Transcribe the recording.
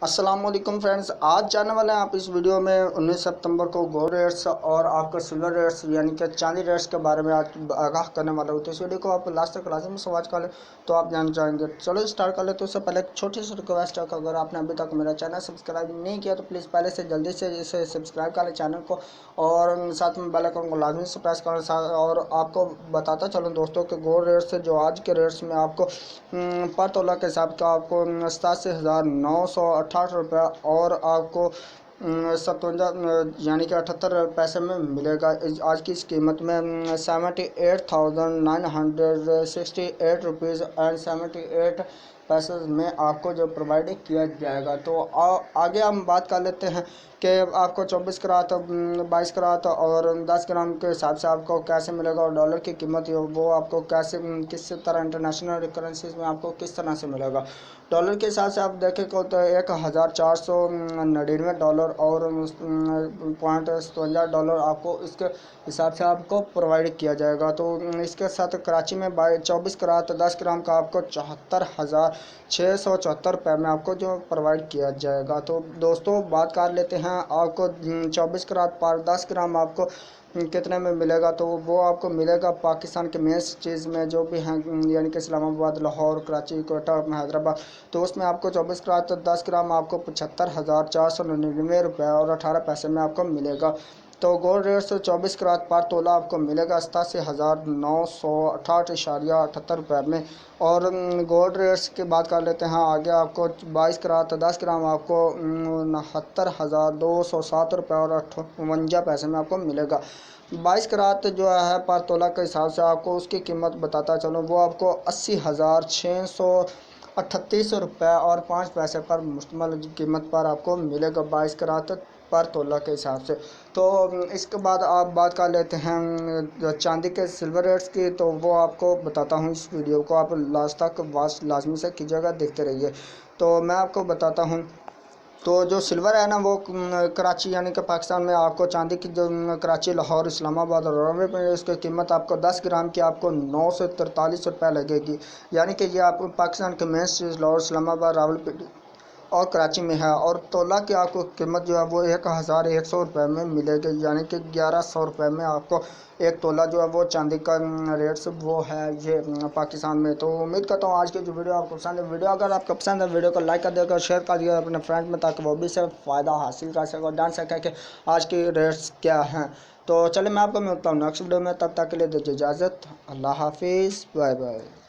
अस्सलाम वालेकुम फ्रेंड्स, आज जानने वाले हैं आप इस वीडियो में 19 सितंबर को गोल्ड रेट्स और आपका सिल्वर रेट्स यानी कि चांदी रेट्स के बारे में आज आगाह करने वाला हूँ। तो इस वीडियो को आप लास्ट तक लाजमी समझ कर लें तो आप जान जाएंगे। चलो स्टार्ट कर ले। तो उससे पहले एक छोटी सी रिक्वेस्ट है कि अगर आपने अभी तक मेरा चैनल सब्सक्राइब नहीं किया तो प्लीज़ पहले से जल्दी से इसे सब्सक्राइब कर लें चैनल को, और साथ में बेल आइकन को लाजमी से प्रेस करें। और आपको बताता चलूँ दोस्तों कि गोल्ड रेट्स से जो आज के रेट्स में आपको पर तोला के हिसाब का आपको 87,968 रुपये और आपको 57 यानी कि 78 पैसे में मिलेगा। आज की इस कीमत में 78,968 रुपीज़ एंड 78 में आपको जो प्रोवाइड किया जाएगा। तो आगे हम बात कर लेते हैं कि आपको 24 करात, 22 करात और 10 ग्राम के हिसाब से आपको कैसे मिलेगा, और डॉलर की कीमत वो आपको कैसे किस तरह इंटरनेशनल करेंसीज में आपको किस तरह से मिलेगा। डॉलर के हिसाब से आप देखें तो $1,499 और $0.57 आपको इसके हिसाब से आपको प्रोवाइड किया जाएगा। तो इसके साथ कराची में 24 करात 10 ग्राम का आपको 74,674 रुपये में आपको जो प्रोवाइड किया जाएगा। तो दोस्तों बात कर लेते हैं आपको 24 करात पर 10 ग्राम आपको कितने में मिलेगा। तो वो आपको मिलेगा पाकिस्तान के मेन सिटीज़ में जो भी हैं, यानी कि इस्लामाबाद, लाहौर, कराची, कोयटा, हैदराबाद। तो उसमें आपको 24 करात 10 ग्राम आपको 75,499 रुपये और 18 पैसे में आपको मिलेगा। तो गोल्ड रेट से 24 करात पर तोला आपको मिलेगा 87,968.78 रुपये में। और गोल्ड रेट्स की बात कर लेते हैं आगे। आपको 22 करात 10 ग्राम आपको 69,207 रुपये और 58 पैसे में आपको मिलेगा। 22 करात जो है पर तोला के हिसाब से आपको उसकी कीमत बताता चलूँ, वो आपको 80,638 रुपये और 5 पैसे पर मुश्तमिल कीमत पर आपको मिलेगा 22 करात पर तोला के हिसाब से। तो इसके बाद आप बात कर लेते हैं चांदी के सिल्वर रेट्स की। तो वो आपको बताता हूँ, इस वीडियो को आप लास्ट तक वाच लाजमी से कीजिएगा, देखते रहिए। तो मैं आपको बताता हूँ। तो जो सिल्वर है ना वो कराची यानी कि पाकिस्तान में आपको चांदी की जो कराची, लाहौर, इस्लामाबाद और रावल में इसकी कीमत आपको 10 ग्राम की आपको 943 रुपये लगेगी। यानी कि ये आपको पाकिस्तान के मेन सिटीज लाहौर, इस्लामाबाद, रावल और कराची में है। और तोला की आपको कीमत जो है वो 1,100 रुपये में मिलेगी, यानी कि 1100 रुपये में आपको एक तोला जो है वो चांदी का रेट्स वो है ये पाकिस्तान में। तो उम्मीद करता हूँ आज की जो वीडियो आपको पसंद है। वीडियो अगर आपको पसंद है वीडियो को लाइक कर देगा, शेयर कर दिया अपने फ्रेंड्स में, ताकि वो भी से फ़ायदा हासिल कर सके और जान सके कि आज की रेट्स क्या हैं। तो चलिए मैं आपको मिलता हूँ नेक्स्ट वीडियो में, तब तक के लिए दीजिए इजाज़त। अल्लाह हाफिज़, बाय बाय।